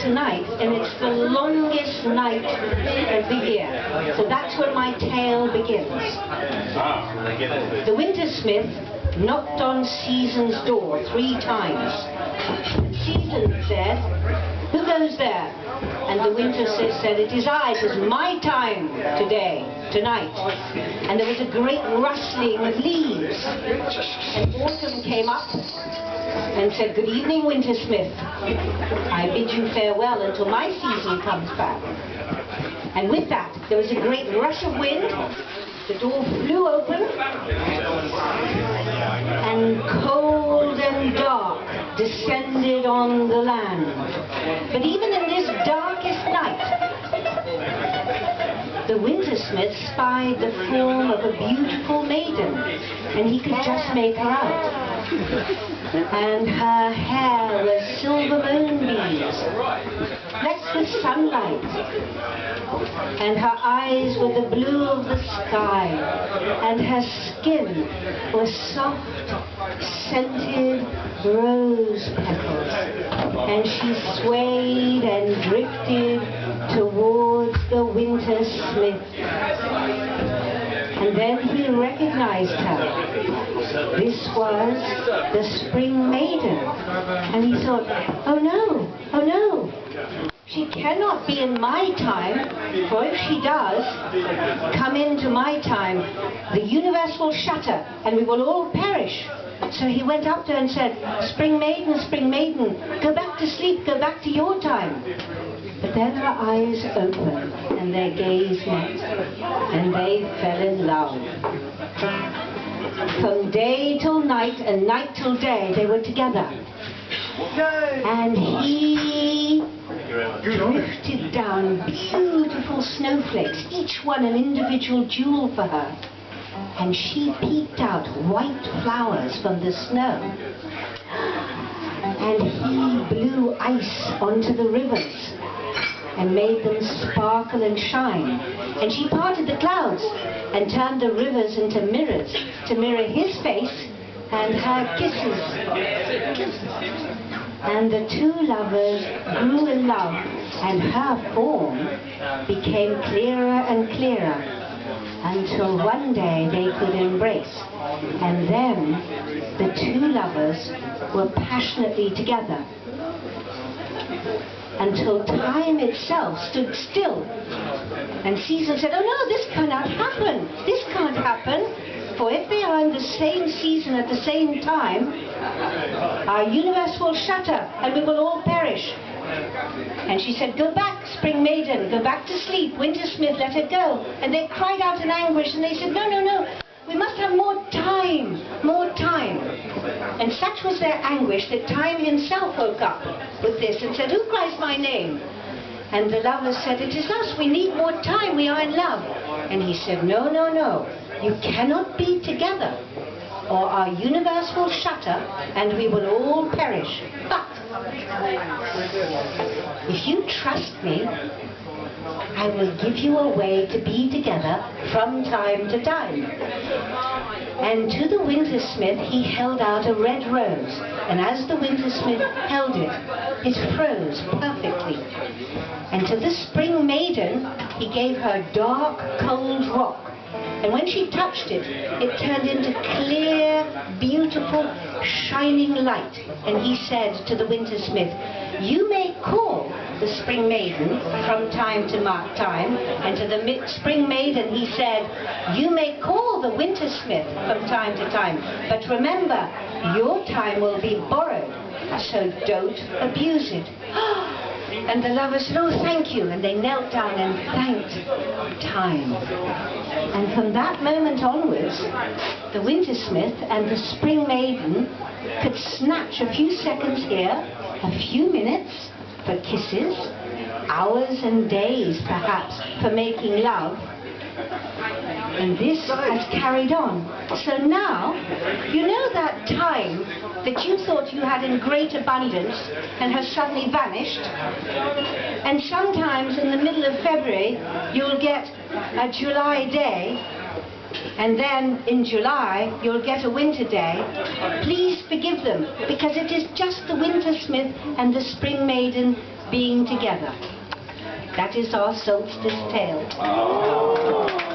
tonight, and it's the longest night of the year. So that's where my tale begins. The wintersmith knocked on Season's door 3 times. Season said, "Who goes there?" And the wintersmith said, "It is I, it is my time today, tonight." And there was a great rustling of leaves. And autumn came up and said, "Good evening, wintersmith. I bid you farewell until my season comes back." And with that, there was a great rush of wind. The door flew open, and cold and dark descended on the land. But even in this darkest night, the wintersmith spied the form of a beautiful maiden, and he could just make her out. And her hair was silver moonbeams, flecked with sunlight, and her eyes were the blue of the sky, and her skin was soft, scented rose petals, and she swayed and drifted towards the wintersmith. And then he recognized her. This was the spring maiden. And he thought, oh no, she cannot be in my time, for if she does come into my time, the universe will shatter and we will all perish. So he went up to her and said, spring maiden, go back to sleep, go back to your time. But then her eyes opened and their gaze met, and they fell in love. From day till night and night till day they were together. And he drifted down beautiful snowflakes, each one an individual jewel for her. And she peeked out white flowers from the snow. And he blew ice onto the rivers and made them sparkle and shine. And she parted the clouds and turned the rivers into mirrors to mirror his face and her kisses. And the 2 lovers grew in love, and her form became clearer and clearer, until one day they could embrace. And then the 2 lovers were passionately together, until time itself stood still. And Season said, oh no, this cannot happen. This can't happen. For if they are in the same season at the same time, our universe will shatter and we will all perish. And she said, go back, spring maiden, go back to sleep. Wintersmith, let her go. And they cried out in anguish and they said, no, no, no, we must have more time, more time. And such was their anguish that Time himself woke up with this and said, who cries my name? And the lovers said, it is us, we need more time, we are in love. And he said, no, no, no, you cannot be together, or our universe will shatter and we will all perish. But if you trust me, I will give you a way to be together from time to time. And to the wintersmith he held out a red rose, and as the wintersmith held it, it froze perfectly. And to the spring maiden he gave her dark, cold rock. And when she touched it, it turned into clear, beautiful, shining light. And he said to the wintersmith, you may call the spring maiden from time to time. And to the spring maiden he said, you may call the wintersmith from time to time. But remember, your time will be borrowed, so don't abuse it. And the lovers said, oh, thank you. And they knelt down and thanked Time. And from that moment onwards, the wintersmith and the spring maiden could snatch a few seconds here, a few minutes for kisses, hours and days perhaps for making love. And this has carried on. So now, you know that time that you thought you had in great abundance and has suddenly vanished? And sometimes in the middle of February, you'll get a July day, and then in July, you'll get a winter day. Please forgive them, because it is just the wintersmith and the spring maiden being together. That is our Solstice Tale. Oh.